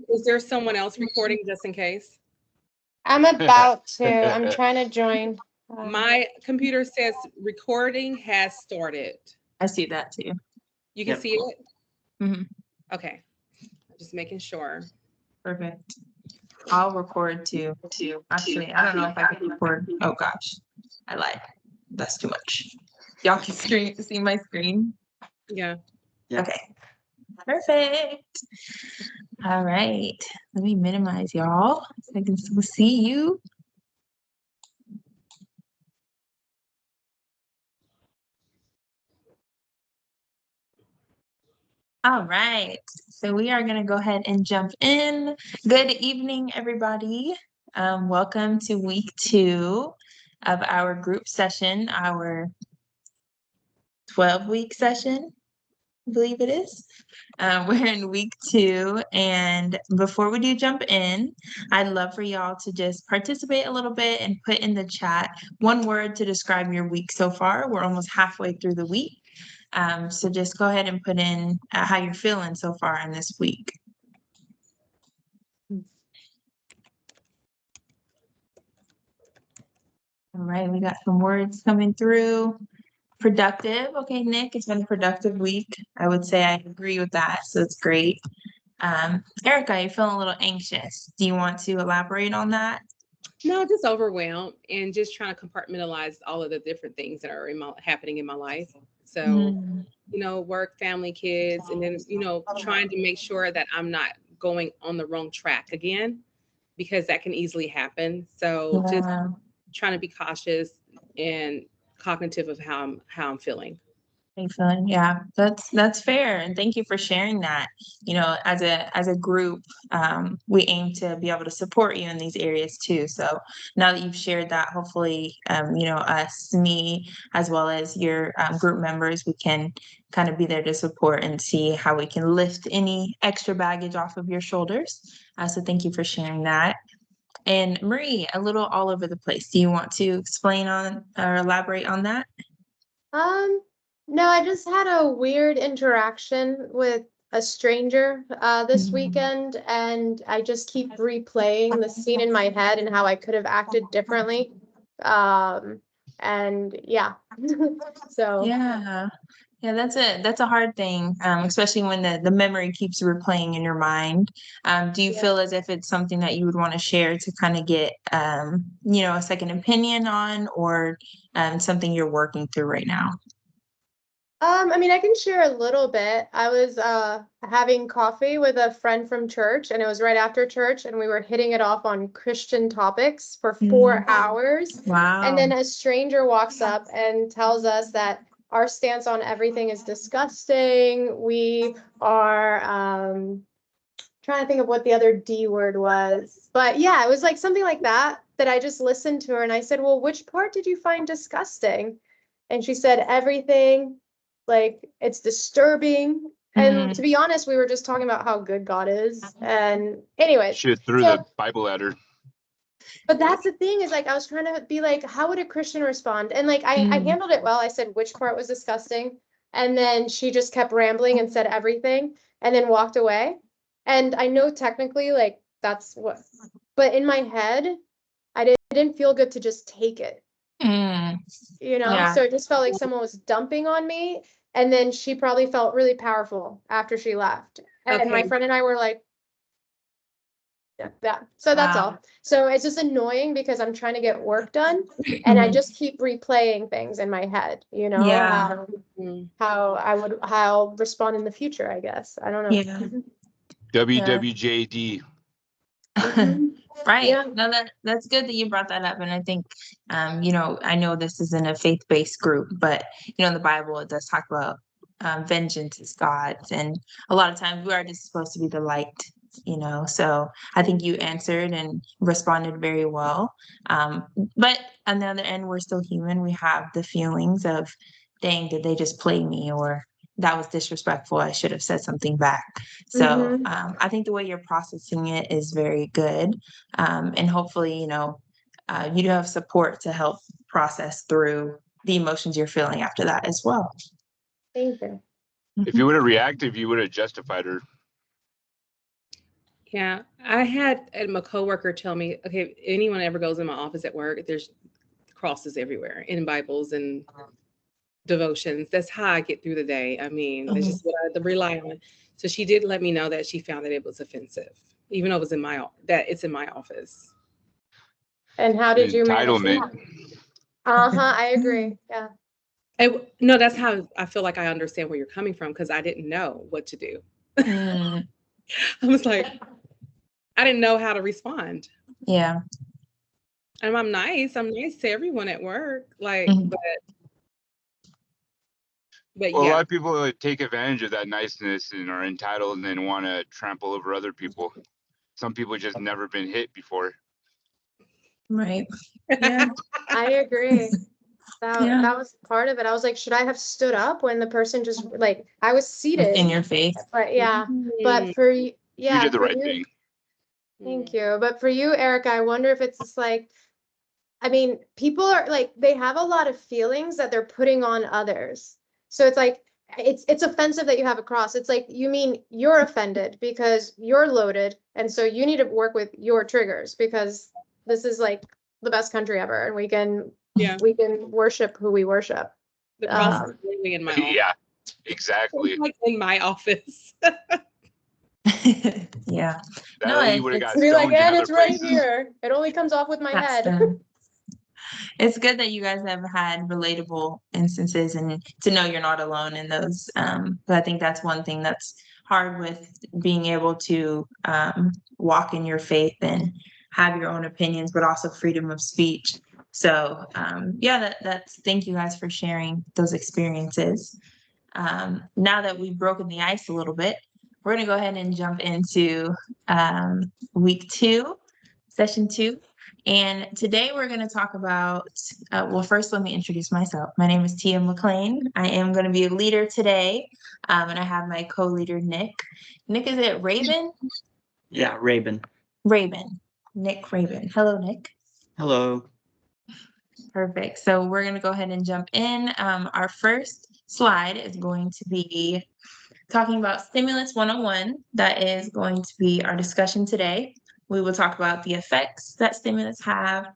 Is there someone else recording just in case? I'm about to. I'm trying to join. My computer says recording has started. I see that too. You can Yep. see it? Mm-hmm. Okay. Just making sure. Perfect. I'll record too. Actually, I don't know if I can record. Oh gosh, I lied. That's too much. Y'all can see my screen? Yeah. Okay. Perfect. All right. Let me minimize y'all so I can still see you. All right. So we are going to go ahead and jump in. Good evening, everybody. Welcome to week 2 of our group session, our 12-week session, I believe it is. We're in week 2, and before we do jump in, I'd love for y'all to just participate a little bit and put in the chat one word to describe your week so far. We're almost halfway through the week. So just go ahead and put in how you're feeling so far in this week. All right, we got some words coming through. Productive. Okay, Nick, it's been a productive week. I would say I agree with that, so it's great. Erica, you're feeling a little anxious. Do you want to elaborate on that? No, just overwhelmed and just trying to compartmentalize all of the different things that are happening in my life. So, work, family, kids, and then, trying to make sure that I'm not going on the wrong track again, because that can easily happen. So just trying to be cautious and cognitive of how I'm feeling. Excellent. Yeah, that's fair, and thank you for sharing that. As a group, we aim to be able to support you in these areas too. So now that you've shared that, hopefully, us, me, as well as your group members, we can kind of be there to support and see how we can lift any extra baggage off of your shoulders. So thank you for sharing that. And Marie, a little all over the place. Do you want to explain on or elaborate on that? No, I just had a weird interaction with a stranger this weekend, and I just keep replaying the scene in my head and how I could have acted differently. And yeah, so yeah, that's a hard thing, especially when the memory keeps replaying in your mind. Do you feel as if it's something that you would want to share to kind of get a second opinion on, or something you're working through right now? I mean, I can share a little bit. I was having coffee with a friend from church, and it was right after church, and we were hitting it off on Christian topics for 4 hours. Wow. And then a stranger walks up and tells us that our stance on everything is disgusting. We are trying to think of what the other D word was. But yeah, it was like something like that I just listened to her, and I said, well, which part did you find disgusting? And she said, everything. Like, it's disturbing. And to be honest, we were just talking about how good God is. And anyway. Shit threw the Bible at her. But that's the thing, is like, I was trying to be like, how would a Christian respond? And like, I handled it well. I said which part was disgusting. And then she just kept rambling and said everything and then walked away. And I know technically, like, that's what, but in my head, I didn't feel good to just take it. So it just felt like someone was dumping on me, and then she probably felt really powerful after she left. And my friend and I were like, yeah. So that's all. So it's just annoying because I'm trying to get work done, and I just keep replaying things in my head, how I'll respond in the future, I guess. I don't know. WWJD. Right. Yeah. No, that's good that you brought that up. And I think, I know this isn't a faith-based group, but, in the Bible, it does talk about vengeance is God's. And a lot of times we are just supposed to be the light, So I think you answered and responded very well. But on the other end, we're still human. We have the feelings of, dang, did they just play me? Or that was disrespectful. I should have said something back. So I think the way you're processing it is very good. And hopefully, you do have support to help process through the emotions you're feeling after that as well. Thank you. If you would have reacted, you would have justified her. Yeah, I had my coworker tell me, okay, if anyone ever goes in my office at work, there's crosses everywhere in Bibles and devotions. That's how I get through the day. I mean, that's just what I rely on. So she did let me know that she found that it was offensive, even though it was that it's in my office. And how did you manage Entitlement. that? I agree. Yeah. No, that's how I feel like I understand where you're coming from because I didn't know what to do. Mm, I was like, I didn't know how to respond. yeah. And I'm nice. I'm nice to everyone at work. Like, Mhm. but Well, a lot yeah. of people take advantage of that niceness and are entitled and then want to trample over other people. Some people just never been hit before. Right. Yeah. I agree. Yeah. That was part of it. I was like, should I have stood up when the person just like I was It's seated? in your face. But yeah, Mm. but for You did the for right you, thing. thank you. But for you, Erica, I wonder if it's just like, I mean, people are like they have a lot of feelings that they're putting on others. So it's like it's offensive that you have a cross. It's like you mean you're offended because you're loaded, and so you need to work with your triggers because this is like the best country ever, and Yeah. we can worship who we worship. The cross Um, is literally in my office. Yeah, exactly. It's like in my office. Yeah. That No, lady would have got be like, stoned in and other it's right places. here. It only comes off with my That's head. the it's good that you guys have had relatable instances and to know you're not alone in those. But I think that's one thing that's hard with being able to walk in your faith and have your own opinions, but also freedom of speech. So yeah, that's thank you guys for sharing those experiences. Now that we've broken the ice a little bit, we're gonna go ahead and jump into week 2, session 2. And today we're going to talk about, well, first, let me introduce myself. My name is Tia McLean. I am going to be a leader today, and I have my co-leader, Nick. Nick, is it Raven? Yeah, Raven. Raven. Nick Raven. Hello, Nick. Hello. Perfect. So we're going to go ahead and jump in. Our first slide is going to be talking about Stimulants 101. That is going to be our discussion today. We will talk about the effects that stimulants have.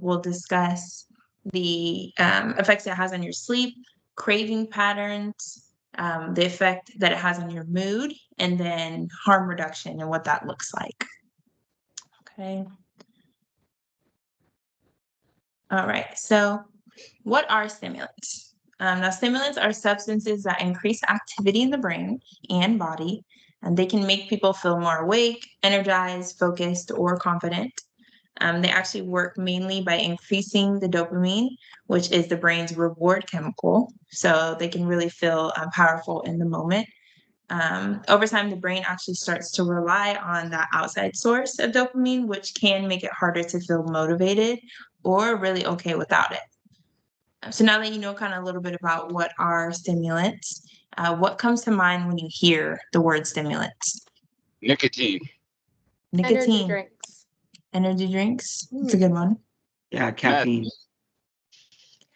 We'll discuss the effects it has on your sleep, craving patterns, the effect that it has on your mood, and then harm reduction and what that looks like. Okay. All right. So what are stimulants? Now, stimulants are substances that increase activity in the brain and body, and they can make people feel more awake, energized, focused, or confident. They actually work mainly by increasing the dopamine, which is the brain's reward chemical. So they can really feel powerful in the moment. Over time, the brain actually starts to rely on that outside source of dopamine, which can make it harder to feel motivated or really okay without it. So now that you know kind of a little bit about what are stimulants, what comes to mind when you hear the word stimulants? Nicotine. Energy Nicotine. drinks. Energy drinks. That's a good one. Yeah, caffeine.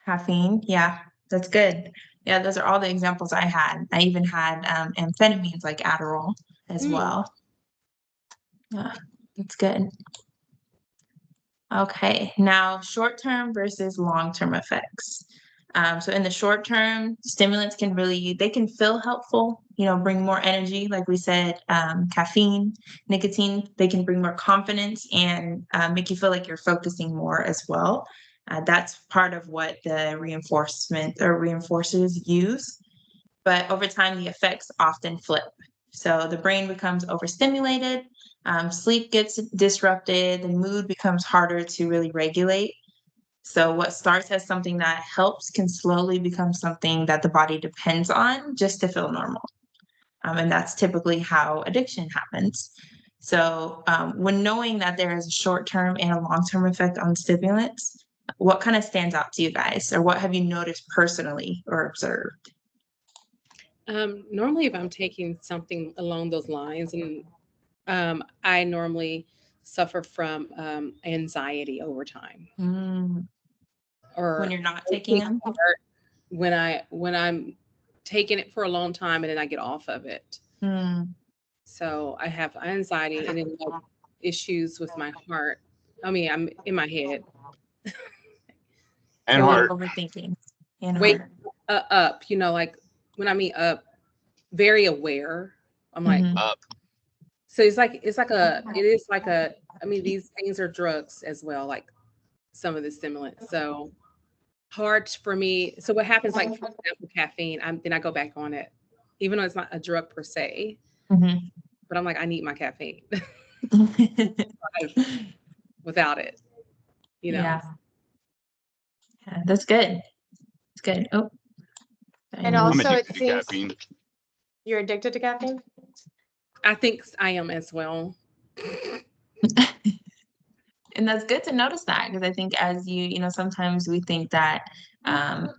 Caffeine. Yeah, that's good. Yeah, those are all the examples I had. I even had amphetamines like Adderall as well. Yeah, that's good. Okay, now short-term versus long-term effects. So in the short term, stimulants they can feel helpful, bring more energy. Like we said, caffeine, nicotine, they can bring more confidence and make you feel like you're focusing more as well. That's part of what the reinforcement or reinforcers use. But over time, the effects often flip. So the brain becomes overstimulated, sleep gets disrupted, the mood becomes harder to really regulate. So what starts as something that helps can slowly become something that the body depends on just to feel normal. And that's typically how addiction happens. So when knowing that there is a short-term and a long-term effect on stimulants, what kind of stands out to you guys? Or what have you noticed personally or observed? Normally, if I'm taking something along those lines, and I normally suffer from anxiety over time, or When you're not taking them? when I'm taking it for a long time and then I get off of it. So I have anxiety and then like issues with my heart. I mean, I'm in my head. And So when heart. Overthinking and wake heart. up, like when I mean up, very aware. I'm like, Mhm. Up. so it is like a, I mean, these things are drugs as well, like some of the stimulants. So hard for me. So what happens, like for example, caffeine, then I go back on it, even though it's not a drug per se, Mhm. but I'm like, I need my caffeine. Without it, you know. Yeah. Yeah, that's good. It's good. Oh, And I'm also, it addicted to seems caffeine. you're addicted to caffeine. I think I am as well. and that's good to notice that because I think as sometimes we think that um,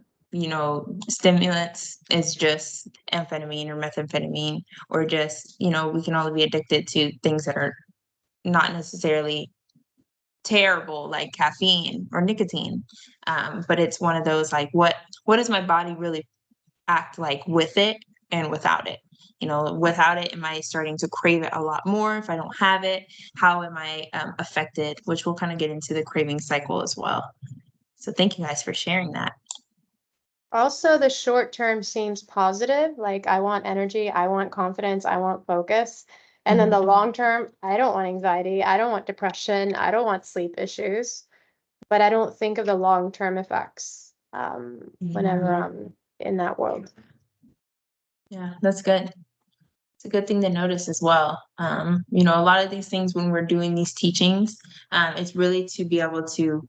stimulants is just amphetamine or methamphetamine or just, we can only be addicted to things that are not necessarily terrible like caffeine or nicotine. But it's one of those like what does my body really act like with it and without it? Without it, am I starting to crave it a lot more? If I don't have it, how am I affected? Which we'll kind of get into the craving cycle as well. So thank you guys for sharing that. Also, the short term seems positive. Like, I want energy, I want confidence, I want focus. And then the long term, I don't want anxiety, I don't want depression, I don't want sleep issues, but I don't think of the long term effects whenever I'm in that world. Yeah, that's good. It's a good thing to notice as well. A lot of these things when we're doing these teachings, it's really to be able to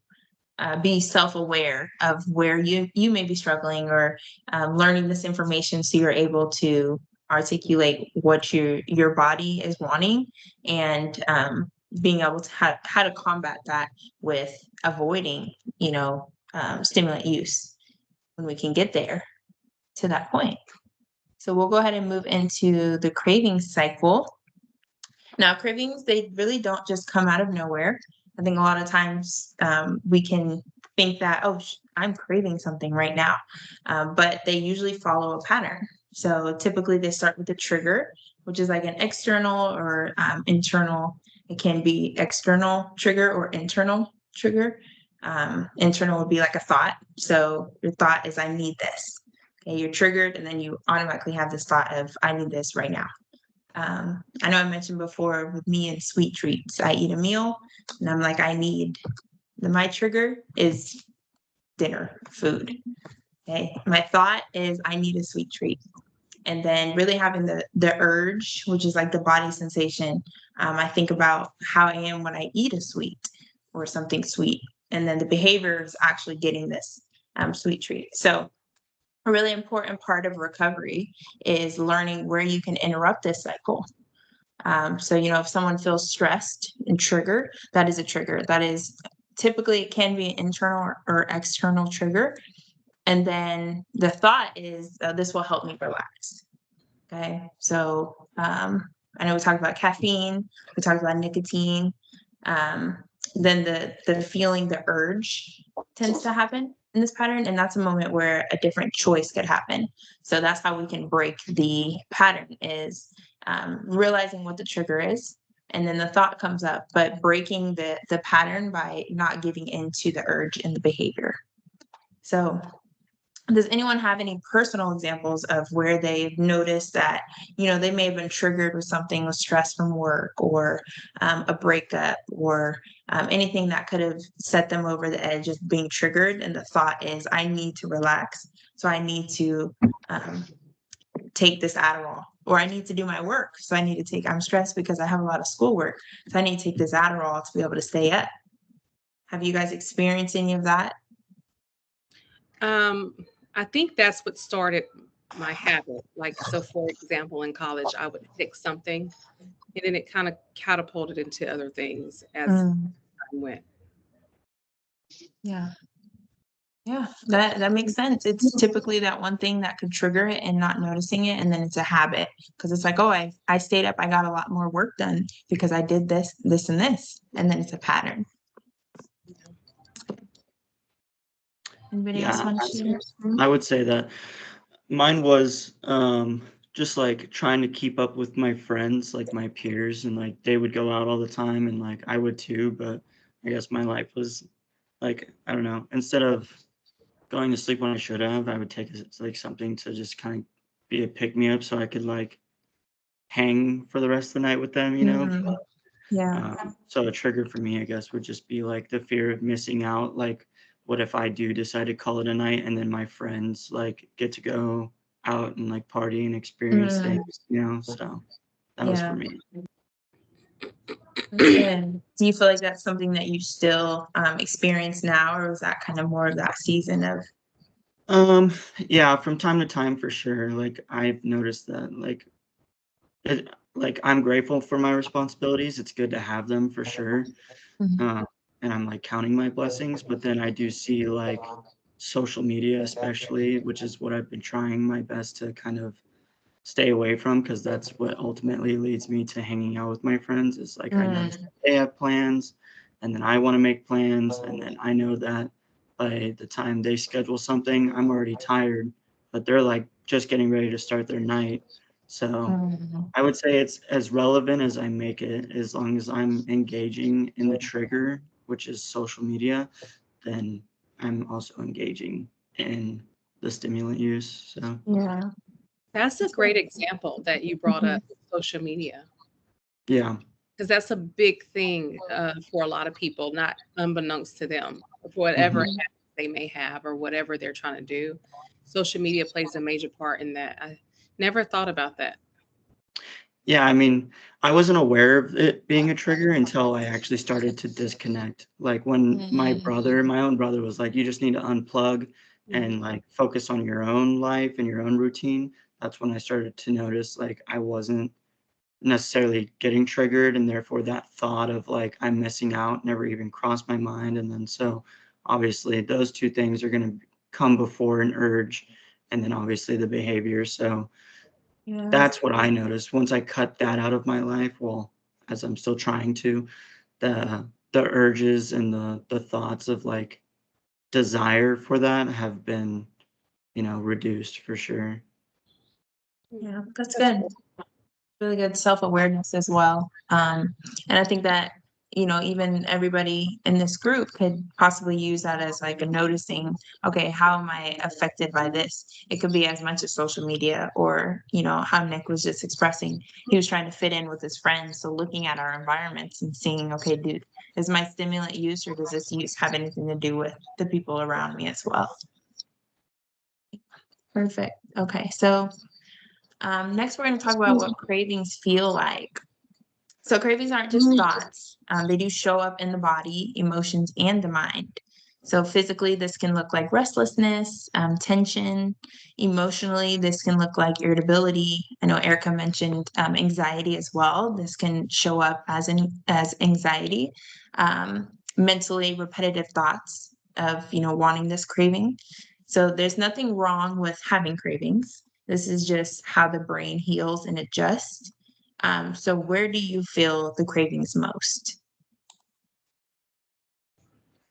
be self-aware of where you may be struggling or learning this information so you're able to articulate what your body is wanting and being able to how to combat that with avoiding stimulant use when we can get there to that point. So we'll go ahead and move into the craving cycle. Now, cravings, they really don't just come out of nowhere. I think a lot of times we can think that, oh, I'm craving something right now, but they usually follow a pattern. So typically they start with a trigger, which is like an external or internal. It can be external trigger or internal trigger. Internal would be like a thought. So your thought is, I need this. Okay, you're triggered, and then you automatically have this thought of, I need this right now. I know I mentioned before with me and sweet treats, I eat a meal and I'm like, my trigger is dinner, food. Okay. My thought is I need a sweet treat. And then really having the urge, which is like the body sensation. I think about how I am when I eat a sweet or something sweet. And then the behavior is actually getting this sweet treat. So a really important part of recovery is learning where you can interrupt this cycle. So, if someone feels stressed and triggered, that is a trigger. That is typically it can be an internal or external trigger. And then the thought is, this will help me relax. Okay. So I know we talked about caffeine, we talked about nicotine. Then the feeling, the urge tends to happen in this pattern. And that's a moment where a different choice could happen. So that's how we can break the pattern is realizing what the trigger is. And then the thought comes up, but breaking the pattern by not giving in to the urge and the behavior. So does anyone have any personal examples of where they've noticed that, they may have been triggered with something with stress from work or a breakup or anything that could have set them over the edge of being triggered? And the thought is, I need to relax. So I need to take this Adderall, or I need to do my work. So I'm stressed because I have a lot of schoolwork. So I need to take this Adderall to be able to stay up. Have you guys experienced any of that? I think that's what started my habit. Like, so for example, in college, I would pick something and then it kind of catapulted into other things as time went. Yeah. Yeah, that makes sense. It's typically that one thing that could trigger it and not noticing it, and then it's a habit because it's like, oh, I stayed up, I got a lot more work done because I did this, this, and this, and then it's a pattern. Anybody else want to share? I would say that mine was just like trying to keep up with my friends, like my peers, and like they would go out all the time, and like I would too. But I guess my life was like, I don't know. Instead of going to sleep when I should have, I would take like something to just kind of be a pick me up, so I could like hang for the rest of the night with them, you know. Mm, yeah. So a trigger for me, I guess, would just be like the fear of missing out. Like, what if I do decide to call it a night and then my friends like get to go out and like party and experience Mm, things, you know? So that was for yeah. me. And do you feel like that's something that you still experience now, or was that kind of more of that season of? Yeah, from time to time for sure. Like I've noticed that like I'm grateful for my responsibilities. It's good to have them for sure. Mhm. And I'm like counting my blessings, but then I do see like social media, especially, which is what I've been trying my best to kind of stay away from, because that's what ultimately leads me to hanging out with my friends. Is like I notice Mm, they have plans, and then I want to make plans, and then I know that by the time they schedule something, I'm already tired, but they're like just getting ready to start their night. So mm, I would say it's as relevant as I make it. As long as I'm engaging in the trigger, which is social media, then I'm also engaging in the stimulant use. So yeah. That's a great example that you brought Mhm. up, social media, yeah. because that's a big thing for a lot of people, not unbeknownst to them, for whatever Mhm. habits they may have or whatever they're trying to do. Social media plays a major part in that. I never thought about that. Yeah, I mean, I wasn't aware of it being a trigger until I actually started to disconnect. Like when my own brother was like, you just need to unplug Mhm. and like focus on your own life and your own routine. That's when I started to notice like I wasn't necessarily getting triggered, and therefore that thought of like I'm missing out never even crossed my mind. And then so obviously those two things are going to come before an urge, and then obviously the behavior. So Yeah. that's what I noticed once I cut that out of my life. Well, as I'm still trying to, the urges and the thoughts of like desire for that have been, reduced for sure. Yeah, that's That's good. cool. Really good self-awareness as well. And I think that, even everybody in this group could possibly use that as like a noticing, okay, how am I affected by this? It could be as much as social media, or, how Nick was just expressing, he was trying to fit in with his friends. So looking at our environments and seeing, okay, dude, is my stimulant use, or does this use have anything to do with the people around me as well? Perfect. Okay. So next, we're going to talk about what cravings feel like. So cravings aren't just thoughts. They do show up in the body, emotions, and the mind. So physically, this can look like restlessness, tension. Emotionally, this can look like irritability. I know Erica mentioned anxiety as well. This can show up as anxiety. Mentally, repetitive thoughts of wanting this craving. So there's nothing wrong with having cravings. This is just how the brain heals and adjusts. So where do you feel the cravings most?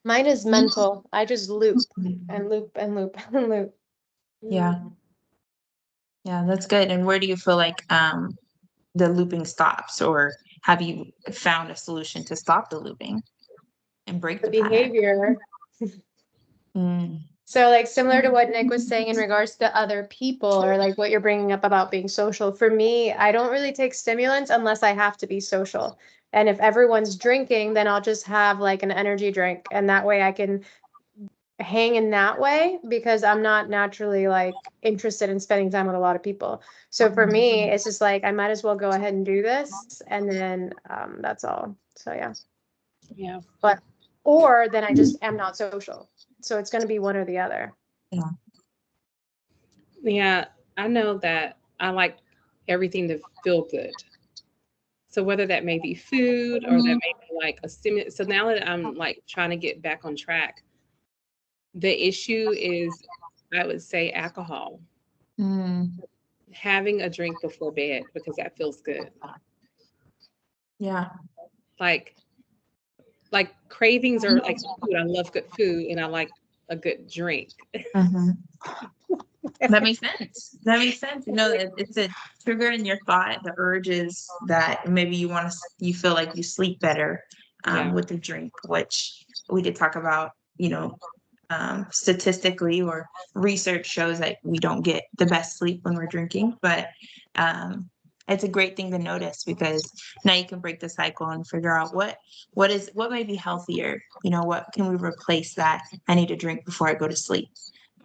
Mine is mental. I just loop and loop and loop and loop. Yeah, yeah, that's good. And where do you feel like the looping stops, or have you found a solution to stop the looping and break The the pattern? behavior. Mm, So like similar to what Nick was saying in regards to other people, or like what you're bringing up about being social. For me, I don't really take stimulants unless I have to be social. And if everyone's drinking, then I'll just have like an energy drink, and that way I can hang in that way, because I'm not naturally like interested in spending time with a lot of people. So for me, it's just like I might as well go ahead and do this, and then that's all. So yeah. Yeah. But or then I just am not social. So it's going to be one or the other. yeah. Yeah. I know that I like everything to feel good. So whether that may be food or that may be like a stimulant. So now that I'm like trying to get back on track, the issue is, I would say, alcohol. Mm, Having a drink before bed because that feels good. yeah. Like cravings are like food. I love good food and I like a good drink. Mhm. That makes sense. That makes sense. It's a trigger in your thought. The urge is that maybe you feel like you sleep better with the drink, which we did talk about, statistically, or research shows that we don't get the best sleep when we're drinking, but it's a great thing to notice, because now you can break the cycle and figure out what may be healthier. What can we replace that I need to drink before I go to sleep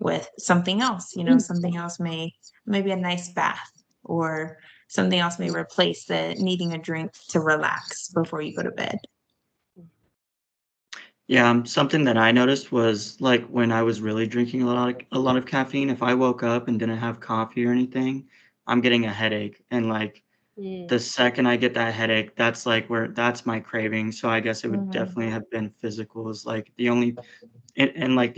with something else. Something else maybe a nice bath, or something else may replace the needing a drink to relax before you go to bed. Yeah, something that I noticed was like when I was really drinking a lot of caffeine, if I woke up and didn't have coffee or anything, I'm getting a headache. And like the second I get that headache, that's my craving. So I guess it would definitely have been physical, is like the only, and like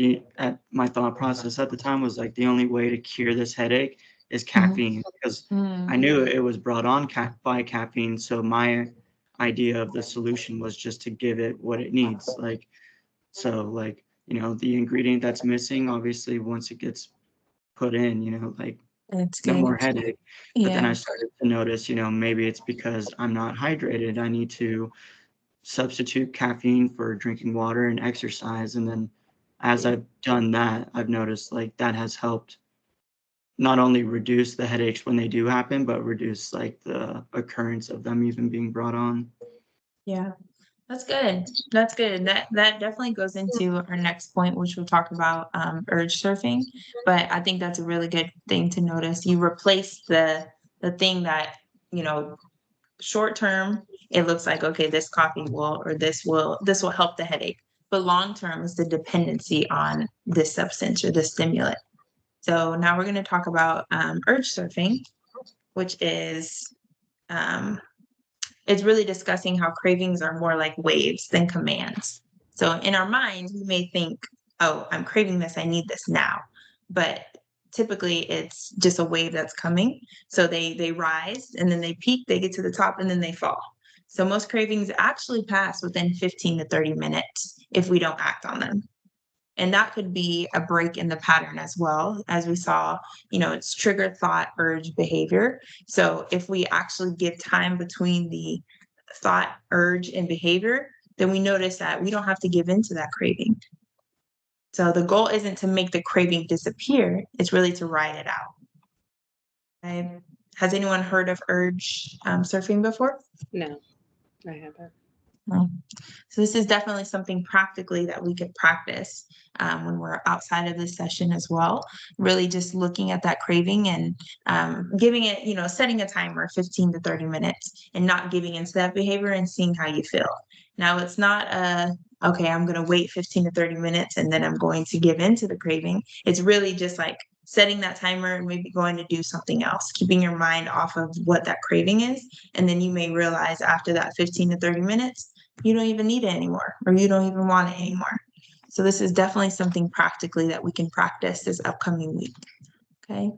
my thought process at the time was like the only way to cure this headache is caffeine, because I knew it was brought on by caffeine. So my idea of the solution was just to give it what it needs. So like, the ingredient that's missing, obviously once it gets put in, like It's no good. more headache. But then I Yeah. started to notice, maybe it's because I'm not hydrated. I need to substitute caffeine for drinking water and exercise. And then as I've done that, I've noticed like that has helped not only reduce the headaches when they do happen, but reduce like the occurrence of them even being brought on. Yeah. That's good. That's good. That definitely goes into our next point, which we'll talk about urge surfing. But I think that's a really good thing to notice. You replace the thing that, short term, it looks like, okay, this coffee will, or this will help the headache. But long term is the dependency on this substance or this stimulant. So now we're going to talk about urge surfing, which is it's really discussing how cravings are more like waves than commands. So in our minds, we may think, oh, I'm craving this, I need this now. But typically it's just a wave that's coming. So they rise, and then they peak, they get to the top, and then they fall. So most cravings actually pass within 15 to 30 minutes if we don't act on them. And that could be a break in the pattern as well. As we saw, it's trigger, thought, urge, behavior. So if we actually give time between the thought, urge, and behavior, then we notice that we don't have to give in to that craving. So the goal isn't to make the craving disappear. It's really to ride it out. Okay. Has anyone heard of urge surfing before? No, I haven't. No. So this is definitely something practically that we could practice when we're outside of this session as well. Really just looking at that craving and giving it, setting a timer, 15 to 30 minutes, and not giving into that behavior and seeing how you feel. Now, it's not okay, I'm going to wait 15 to 30 minutes and then I'm going to give into the craving. It's really just like setting that timer and maybe going to do something else, keeping your mind off of what that craving is. And then you may realize after that 15 to 30 minutes, you don't even need it anymore, or you don't even want it anymore. So this is definitely something practically that we can practice this upcoming week. Okay.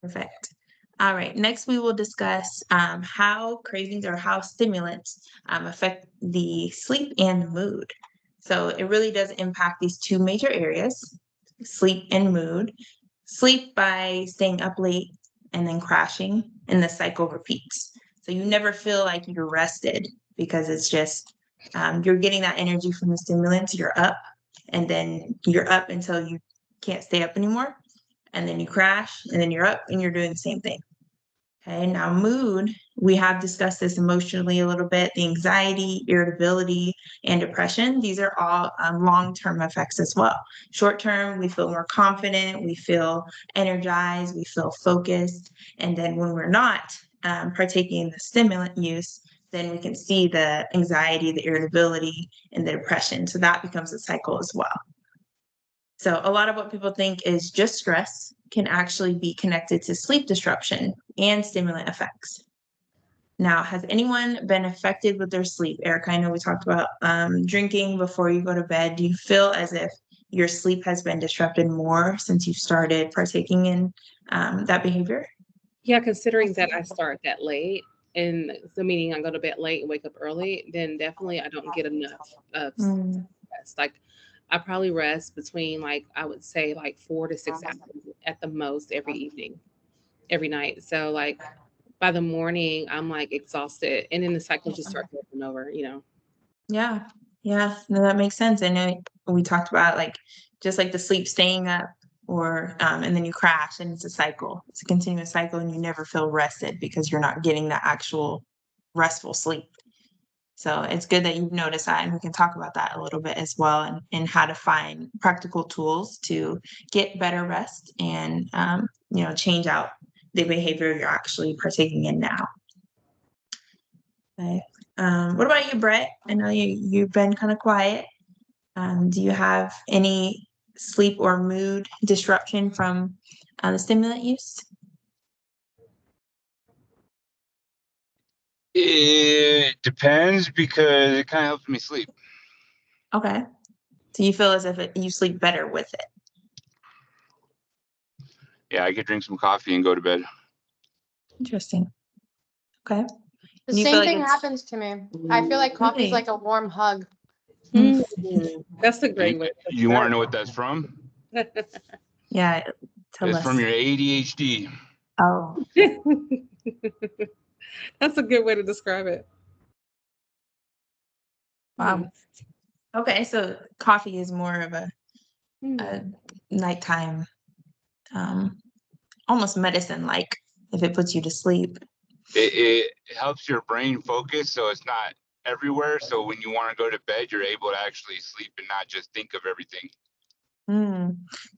Perfect. All right. Next, we will discuss how cravings or how stimulants affect the sleep and mood. So it really does impact these two major areas, sleep and mood. Sleep by staying up late and then crashing, and the cycle repeats. So you never feel like you're rested, because it's just you're getting that energy from the stimulants. You're up, and then you're up until you can't stay up anymore, and then you crash, and then you're up and you're doing the same thing. Okay, now mood, we have discussed this emotionally a little bit. The anxiety, irritability, and depression, these are all long-term effects as well. Short-term, we feel more confident, we feel energized, we feel focused. And then when we're not partaking in the stimulant use, then we can see the anxiety, the irritability, and the depression. So that becomes a cycle as well. So a lot of what people think is just stress can actually be connected to sleep disruption and stimulant effects. Now, has anyone been affected with their sleep? Erica, I know we talked about drinking before you go to bed. Do you feel as if your sleep has been disrupted more since you started partaking in that behavior? Yeah, considering that I start that late, and so meaning I go to bed late and wake up early, then definitely I don't get enough of rest. Like I probably rest between like, I would say like 4 to 6 hours at the most every evening, every night. So like by the morning, I'm like exhausted, and then the cycle just starts over and over, you know. Yeah. Yeah. No, that makes sense. I know we talked about like just like the sleep staying up or and then you crash and it's a cycle. It's a continuous cycle and you never feel rested because you're not getting the actual restful sleep. So it's good that you've noticed that, and we can talk about that a little bit as well, and how to find practical tools to get better rest and change out the behavior you're actually partaking in now. Okay. What about you, Brett? I know you've been kind of quiet. Do you have any sleep or mood disruption from the stimulant use? It depends because it kind of helps me sleep. Okay. So you feel as if you sleep better with it? Yeah, I could drink some coffee and go to bed. Interesting. Okay. The And you same feel like thing it's happens to me. I feel like coffee's really like a warm hug. Mm, that's a great way. You want to know what that's from? yeah. Tell It's us. from your ADHD. Oh, That's a good way to describe it. wow. Okay, so coffee is more of a nighttime, almost medicine-like if it puts you to sleep. It helps your brain focus, so it's not everywhere. So when you want to go to bed, you're able to actually sleep and not just think of everything.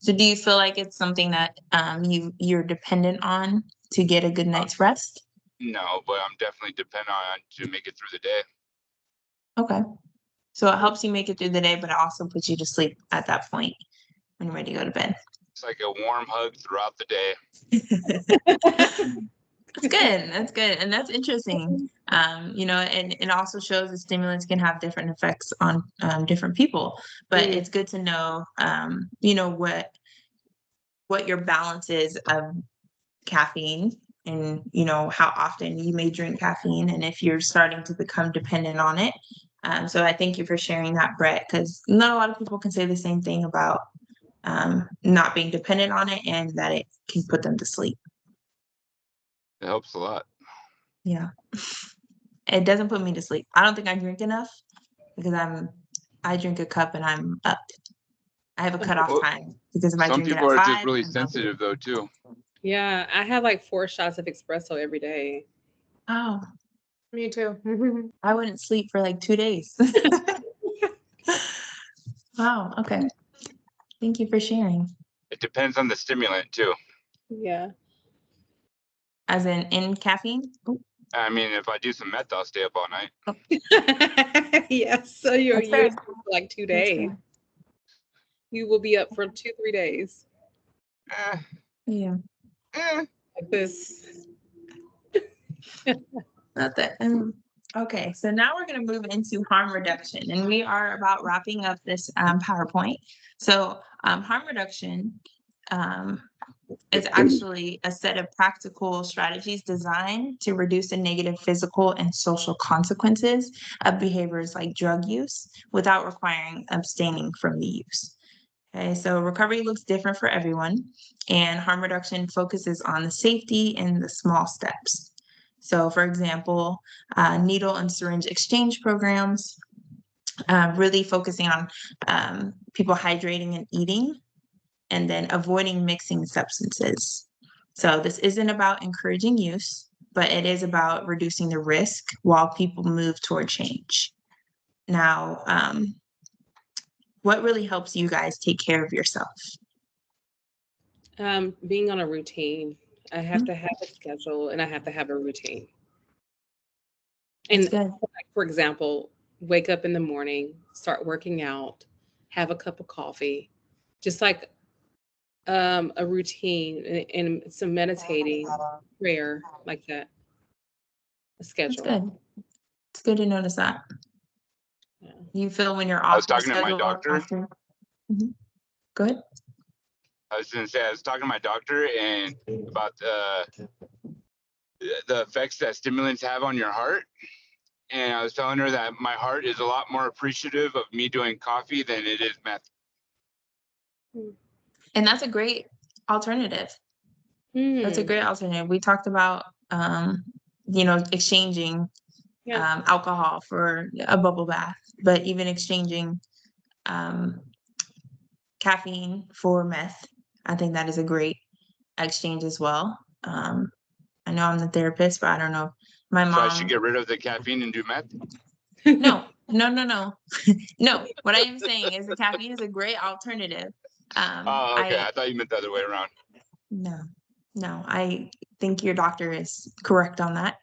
So do you feel like it's something that you're dependent on to get a good night's rest? No, but I'm definitely dependent on it to make it through the day. Okay. So it helps you make it through the day, but it also puts you to sleep at that point when you're ready to go to bed. It's like a warm hug throughout the day. That's good. That's good. And that's interesting. And it also shows that stimulants can have different effects on different people. But it's good to know, what your balance is of caffeine and, how often you may drink caffeine and if you're starting to become dependent on it. So I thank you for sharing that, Brett, because not a lot of people can say the same thing about not being dependent on it and that it can put them to sleep. It helps a lot. Yeah. It doesn't put me to sleep. I don't think I drink enough because I drink a cup and I'm up. I have a cutoff time because if I Some drink it people at are 5, just really I'm up. sensitive though too. Yeah, I have like 4 shots of espresso every day. Oh, Me too. I wouldn't sleep for like 2 days. Wow. Okay. Thank you for sharing. It depends on the stimulant too. Yeah. As in caffeine? Ooh, I mean, if I do some meth, I'll stay up all night. Yes. So you're That's fair. for like 2 That's days. fair. You will be up for 2-3 days Eh, Yeah. eh. like this. Not that. Okay, so now we're going to move into harm reduction, and we are about wrapping up this PowerPoint. So harm reduction is actually a set of practical strategies designed to reduce the negative physical and social consequences of behaviors like drug use without requiring abstaining from the use. Okay, so recovery looks different for everyone, and harm reduction focuses on the safety and the small steps. So, for example, needle and syringe exchange programs, really focusing on people hydrating and eating, and then avoiding mixing substances. So this isn't about encouraging use, but it is about reducing the risk while people move toward change. Now, what really helps you guys take care of yourself? Being on a routine. I have to have a schedule and I have to have a routine. That's And good. like, for example, wake up in the morning, start working out, have a cup of coffee, just like a routine and some meditating, prayer, like that, a That's schedule. good. It's good to notice that. Yeah. You feel when you're I was off your talking to my schedule doctor. after. Go ahead. I was going to say, I was talking to my doctor and about the effects that stimulants have on your heart. And I was telling her that my heart is a lot more appreciative of me doing coffee than it is meth. And that's a great alternative. That's a Mm, great alternative. We talked about, exchanging yeah. alcohol for a bubble bath, but even exchanging caffeine for meth, I think that is a great exchange as well. I know I'm the therapist, but I don't know. My So I should mom, get rid of the caffeine and do meth? no. No, what I am saying is the caffeine is a great alternative. Oh, okay. I I thought you meant the other way around. No, I think your doctor is correct on that.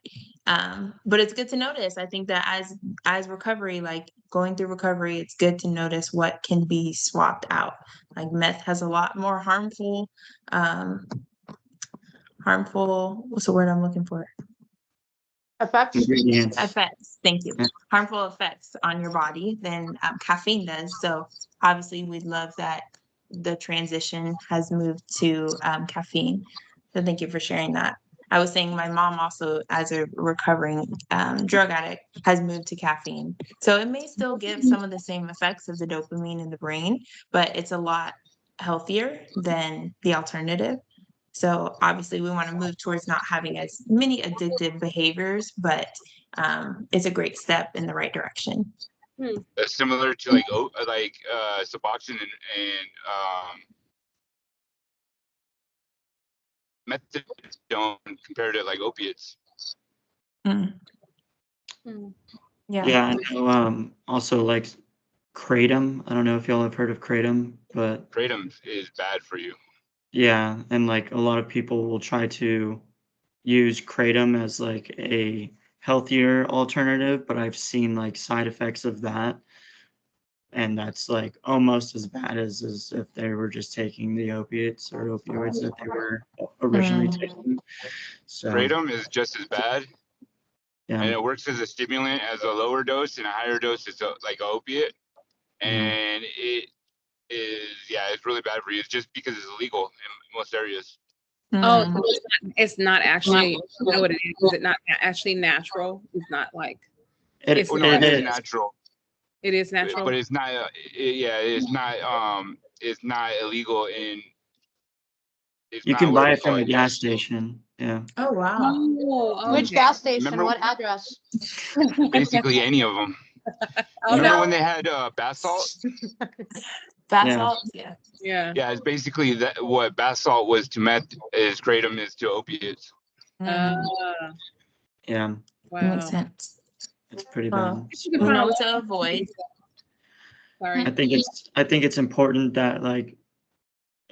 But it's good to notice. I think that as recovery, like going through recovery, it's good to notice what can be swapped out. Like meth has a lot more what's the word I'm looking for? Effects. Ingredients. Effects. Thank you. Yeah. Harmful effects on your body than caffeine does. So obviously we'd love that the transition has moved to caffeine. So thank you for sharing that. I was saying my mom also, as a recovering drug addict, has moved to caffeine. So it may still give some of the same effects of the dopamine in the brain, but it's a lot healthier than the alternative. So obviously we want to move towards not having as many addictive behaviors, but it's a great step in the right direction. Similar to like Suboxone and methadone compared to like opiates. Mm. Mm. Yeah. Yeah, I know. Also, like kratom. I don't know if y'all have heard of kratom, but Kratom is bad for you. yeah, and like a lot of people will try to use kratom as like a healthier alternative, but I've seen like side effects of that, and that's like almost as bad as if they were just taking the opiates or opioids that they were originally taking. So Kratom is just as bad, and yeah, it works as a stimulant as a lower dose, and a higher dose is like an opiate. And it is, it's really bad for you. It's just because it's illegal in most areas. Oh, Mm. so it's not actually, you know what it is? Is it not actually natural? It's not like, it's Oh not, no, it is is. natural, it is natural. but it's not. It's not illegal in. It's You not can what buy we it from call a it. gas station. Yeah. Oh wow. Oh, Which okay. gas station? Remember- What address? Basically, any of them. Oh, Remember no. when they had bath salt? Bath Yeah. salts? Yeah. Yeah. Yeah, it's basically that what bath salt was to meth is kratom is to opiates. Uh, Yeah. Makes wow. sense. It's pretty Well, bad. You can we find know a what lot to of avoid. things. Sorry. I think it's important that like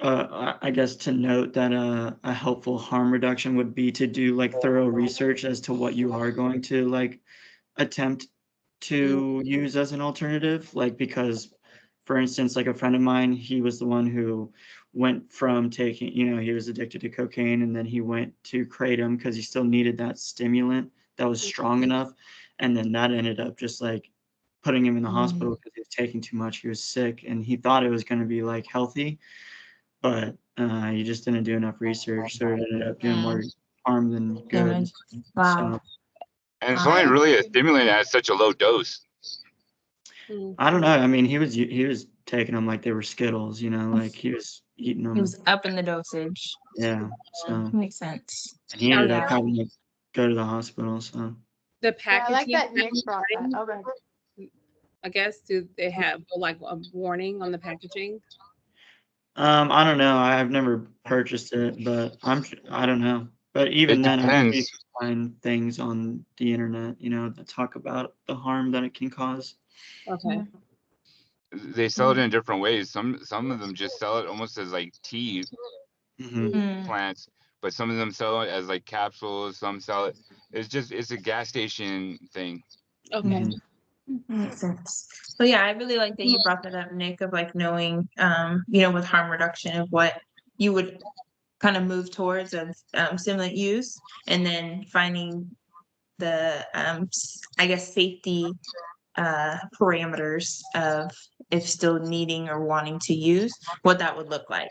I guess to note that a helpful harm reduction would be to do like thorough research as to what you are going to like attempt to use as an alternative. Like because, for instance, like a friend of mine, he was the one who went from taking, he was addicted to cocaine and then he went to kratom because he still needed that stimulant that was strong enough, and then that ended up just like putting him in the hospital because he was taking too much. He was sick and he thought it was going to be like healthy, but you just didn't do enough research, so it ended up doing more harm than good. Damage. Wow. So And it's only really a stimulant at such a low dose. I don't know. I mean, he was taking them like they were Skittles, like he was eating them. He was up in the dosage. Yeah. So Makes sense. and he ended up Yeah. having to go to the hospital. So The Yeah, I packaging, like that Nick brought that. Okay. I guess, do they have like a warning on the packaging? I don't know. I've never purchased it, but I don't know. But even It then, I'm sure you depends. can find things on the internet, that talk about the harm that it can cause. Okay. They sell it in different ways. Some of them just sell it almost as like tea Hmm. plants, but some of them sell it as like capsules. Some sell it. It's a gas station thing. Okay. Makes sense. So yeah, I really like that you brought that up, Nick, of like knowing, with harm reduction of what you would kind of move towards of stimulant use, and then finding the I guess safety parameters of if still needing or wanting to use, what that would look like.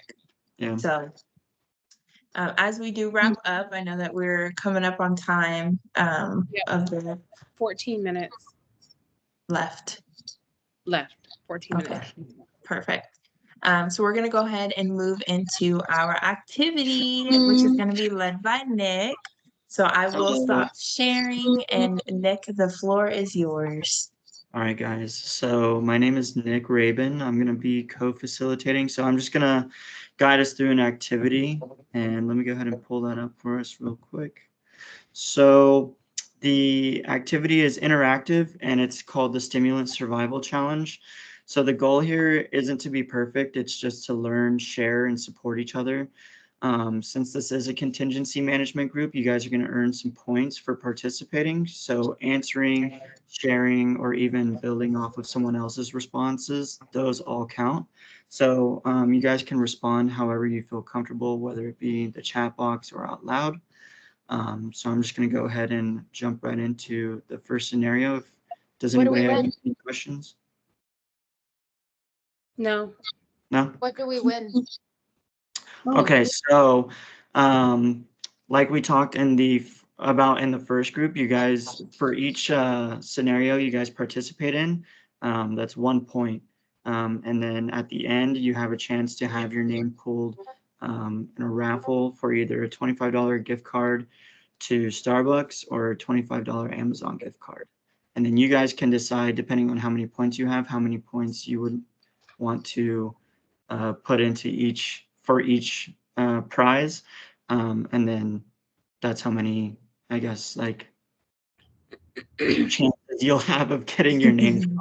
Yeah. So as we do wrap up, I know that we're coming up on time of the 14 minutes left. 14 Okay. minutes. Perfect. So we're going to go ahead and move into our activity, which is going to be led by Nick. So I will stop sharing, and Nick, the floor is yours. All right, guys. So my name is Nick Rabin. I'm going to be co-facilitating. So I'm just going to guide us through an activity. And let me go ahead and pull that up for us real quick. So the activity is interactive, and it's called the Stimulant Survival Challenge. So the goal here isn't to be perfect. It's just to learn, share, and support each other. Since this is a contingency management group, you guys are going to earn some points for participating. So answering, sharing, or even building off of someone else's responses, those all count. So you guys can respond however you feel comfortable, whether it be the chat box or out loud. So I'm just going to go ahead and jump right into the first scenario. Does anybody have any questions? No. No? What do we win? Okay, so like we talked about in the first group, you guys, for each scenario you guys participate in, that's 1 point. And then at the end, you have a chance to have your name pulled in a raffle for either a $25 gift card to Starbucks or a $25 Amazon gift card. And then you guys can decide, depending on how many points you have, how many points you would want to put into each prize. And then that's how many, I guess, like chances you'll have of getting your name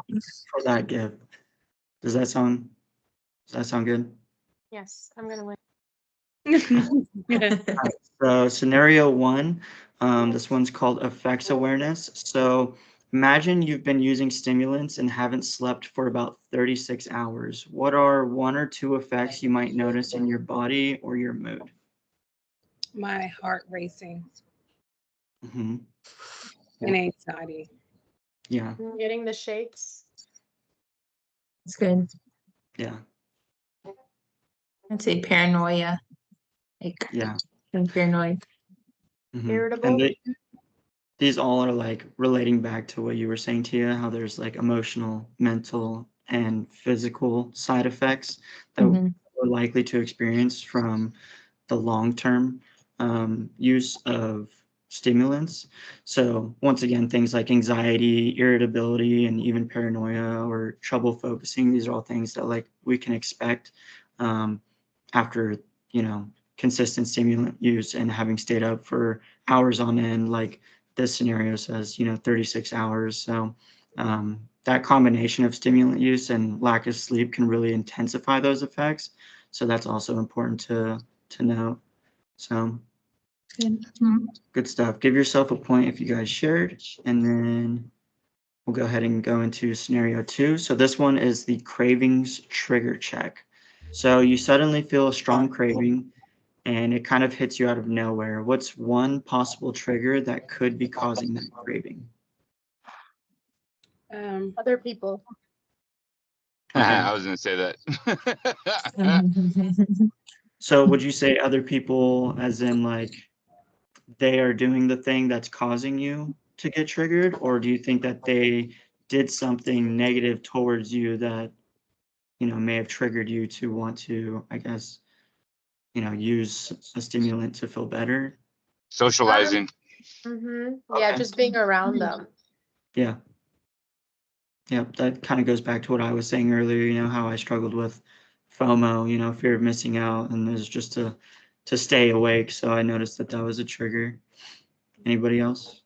for that gift. Does that sound good? Yes, I'm gonna win. So scenario 1, this one's called effects awareness. So imagine you've been using stimulants and haven't slept for about 36 hours. What are 1 or 2 effects you might notice in your body or your mood? My heart racing Mm-hmm. and anxiety. Yeah. Getting the shakes. It's good. Yeah. I'd say paranoia. Like, Yeah. I'm paranoid. Mm-hmm. Irritable. And these all are like relating back to what you were saying, Tia, how there's like emotional, mental, and physical side effects that we're likely to experience from the long-term use of stimulants. So once again, things like anxiety, irritability, and even paranoia or trouble focusing, these are all things that like we can expect after, consistent stimulant use and having stayed up for hours on end, like this scenario says, 36 hours. So that combination of stimulant use and lack of sleep can really intensify those effects. So that's also important to note. So good stuff. Give yourself a point if you guys shared, and then we'll go ahead and go into scenario 2. So this one is the cravings trigger check. So you suddenly feel a strong craving and it kind of hits you out of nowhere. What's one possible trigger that could be causing that craving? Other people. Okay. I was gonna say that. So would you say other people as in like they are doing the thing that's causing you to get triggered, or do you think that they did something negative towards you that may have triggered you to want to, I guess, use a stimulant to feel better? Socializing. Yeah, just being around them. Yeah. Yep, that kind of goes back to what I was saying earlier, how I struggled with FOMO, fear of missing out, and it was just to stay awake. So I noticed that was a trigger. Anybody else?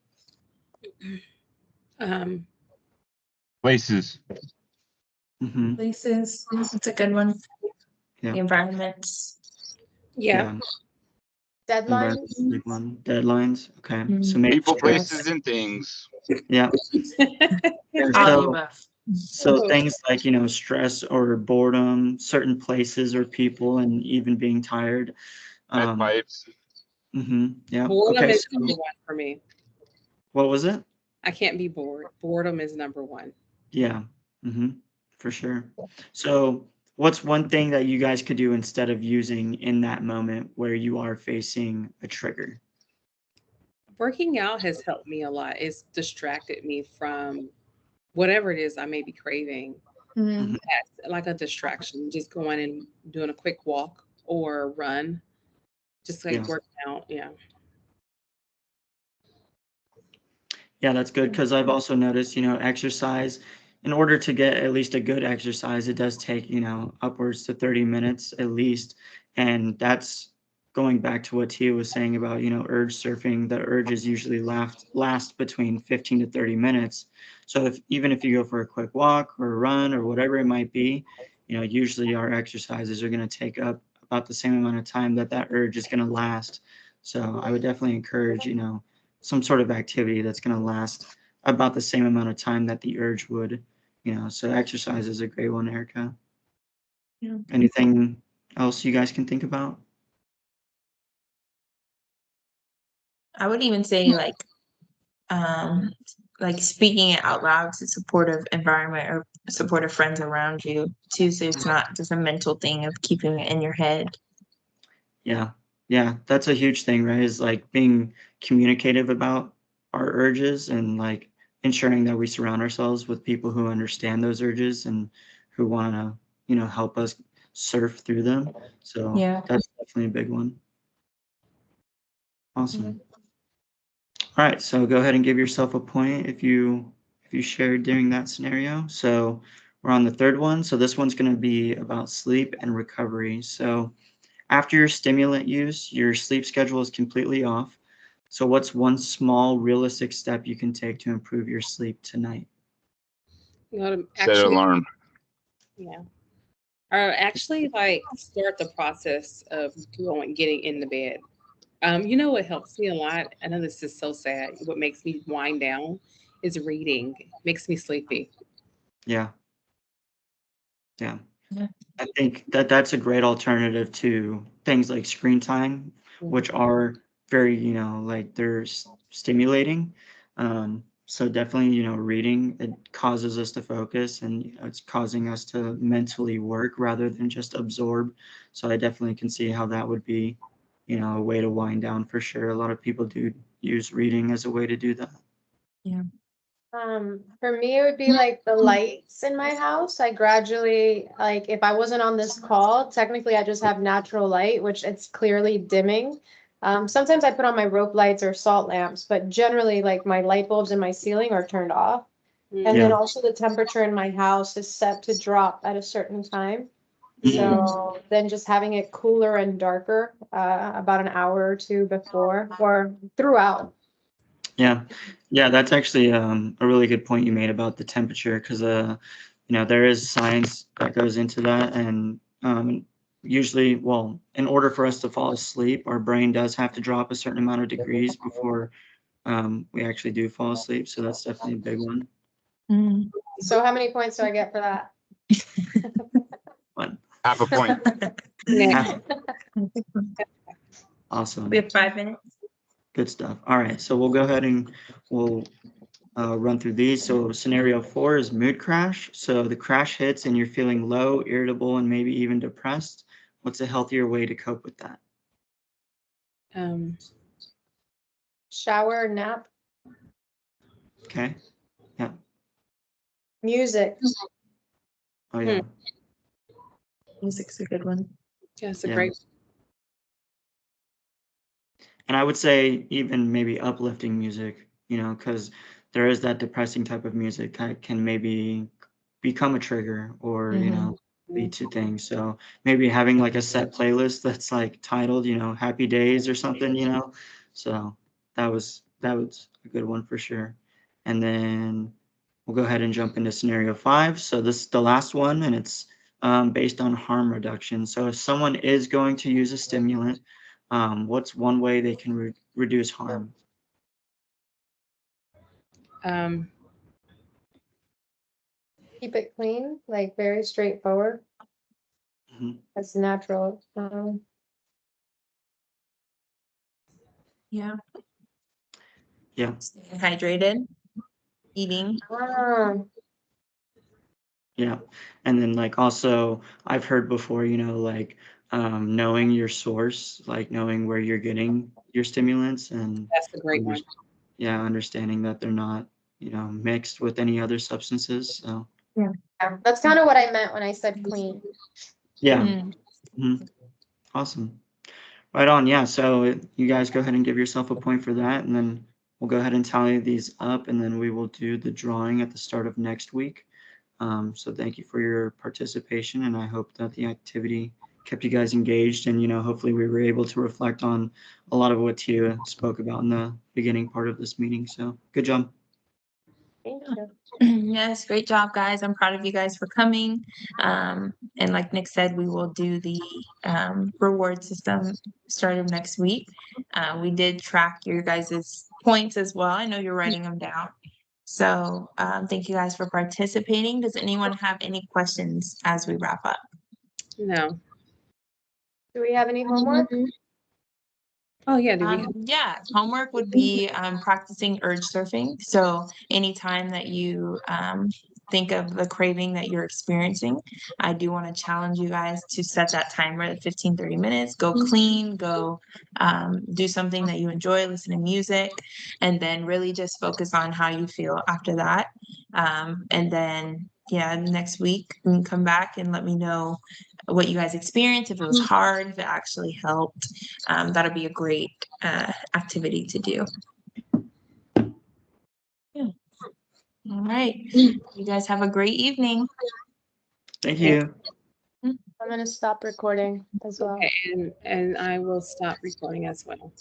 Places. Mm-hmm. Places. That's a good one. Yeah. The environments. Yeah. Deadlines. Big one. Deadlines. Okay. So maybe People, places, and things. yeah. So things like, stress or boredom, certain places or people, and even being tired. Pipes. Yeah. Boredom Okay. is number 1 for me. What was it? I can't be bored. Boredom is number 1. Yeah. For sure. So what's one thing that you guys could do instead of using in that moment where you are facing a trigger? Working out has helped me a lot. It's distracted me from whatever it is I may be craving. Mhm. That's like a distraction, just going and doing a quick walk or run, just like Yeah. working out. Yeah. Yeah, that's good because I've also noticed, exercise, in order to get at least a good exercise, it does take, upwards to 30 minutes at least. And that's going back to what Tia was saying about, urge surfing. The urges usually last between 15 to 30 minutes. So even if you go for a quick walk or a run or whatever it might be, usually our exercises are going to take up about the same amount of time that urge is going to last. So I would definitely encourage, some sort of activity that's going to last about the same amount of time that the urge would, so exercise is a great one, Erica. Yeah. Anything else you guys can think about? I would even say like speaking it out loud to supportive environment or supportive friends around you too, so it's not just a mental thing of keeping it in your head. Yeah. Yeah, that's a huge thing, right? Is like being communicative about our urges and like ensuring that we surround ourselves with people who understand those urges and who want to, help us surf through them. So Yeah. that's definitely a big one. Awesome. All right, so go ahead and give yourself a point if you shared during that scenario. So we're on the third one. So this one's going to be about sleep and recovery. So after your stimulant use, your sleep schedule is completely off. So what's one small realistic step you can take to improve your sleep tonight? You know, to Set an actually, alarm. yeah, or actually like start the process of getting in the bed. What helps me a lot? I know this is so sad. What makes me wind down is reading. Makes me sleepy. Yeah, yeah. Yeah. I think that's a great alternative to things like screen time, which Mhm. are very, like they're stimulating. So definitely, reading, it causes us to focus and it's causing us to mentally work rather than just absorb. So I definitely can see how that would be, a way to wind down for sure. A lot of people do use reading as a way to do that. Yeah. For me, it would be like the lights in my house. I gradually, like, if I wasn't on this call, technically I just have natural light, which it's clearly dimming. Sometimes I put on my rope lights or salt lamps, but generally, like, my light bulbs in my ceiling are turned off. And then Yeah. also the temperature in my house is set to drop at a certain time. Mhm. So then just having it cooler and darker, about an hour or two before or throughout. Yeah, yeah, that's actually a really good point you made about the temperature because there is science that goes into that, and usually, well, in order for us to fall asleep, our brain does have to drop a certain amount of degrees before we actually do fall asleep. So that's definitely a big one. Mhm. So how many points do I get for that? But Half a point. Next, awesome, We have 5 minutes. good stuff. All right, so we'll go ahead and we'll run through these. So scenario 4 is mood crash. So the crash hits and you're feeling low, irritable, and maybe even depressed. What's a healthier way to cope with that? um, Shower, nap, Okay. Yeah. music. Oh yeah. Music's a good one. yeah, it's a Yeah. great. And I would say even maybe uplifting music, because there is that depressing type of music that can maybe become a trigger or, lead to things. So maybe having like a set playlist that's like titled, Happy Days or something, So that was a good one for sure. And then we'll go ahead and jump into scenario 5. So this is the last one, and it's based on harm reduction. So if someone is going to use a stimulant, what's one way they can reduce harm? Um, Keep it clean, like very straightforward. Mhm. That's natural. Yeah. Yeah, Staying hydrated, eating. Ah, yeah. And then like also I've heard before, like knowing your source, like knowing where you're getting your stimulants and that's a great under- one. yeah, understanding that they're not, mixed with any other substances. So That's kind of what I meant when I said clean. Yeah. Mm. Mhm. Awesome. Right on. Yeah. So you guys go ahead and give yourself a point for that, and then we'll go ahead and tally these up, and then we will do the drawing at the start of next week. So thank you for your participation, and I hope that the activity kept you guys engaged, and hopefully we were able to reflect on a lot of what Tia spoke about in the beginning part of this meeting. So good job. Thank you. Yes, great job, guys. I'm proud of you guys for coming. And like Nick said, we will do the reward system starting next week. We did track your guys' points as well. I know you're writing them down. So thank you guys for participating. Does anyone have any questions as we wrap up? No. Do we have any homework? Oh yeah, do we? Yeah, homework would be practicing urge surfing. So anytime that you think of the craving that you're experiencing, I do want to challenge you guys to set that timer at 15, 30 minutes, go clean, go do something that you enjoy, listen to music, and then really just focus on how you feel after that. And then, yeah, next week you can come back and let me know what you guys experienced, if it was hard, if it actually helped. That'll be a great activity to do. Yeah. All right. You guys have a great evening. Thank you. I'm gonna stop recording as well. Okay, and I will stop recording as well.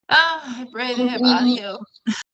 Oh, I pray they have audio.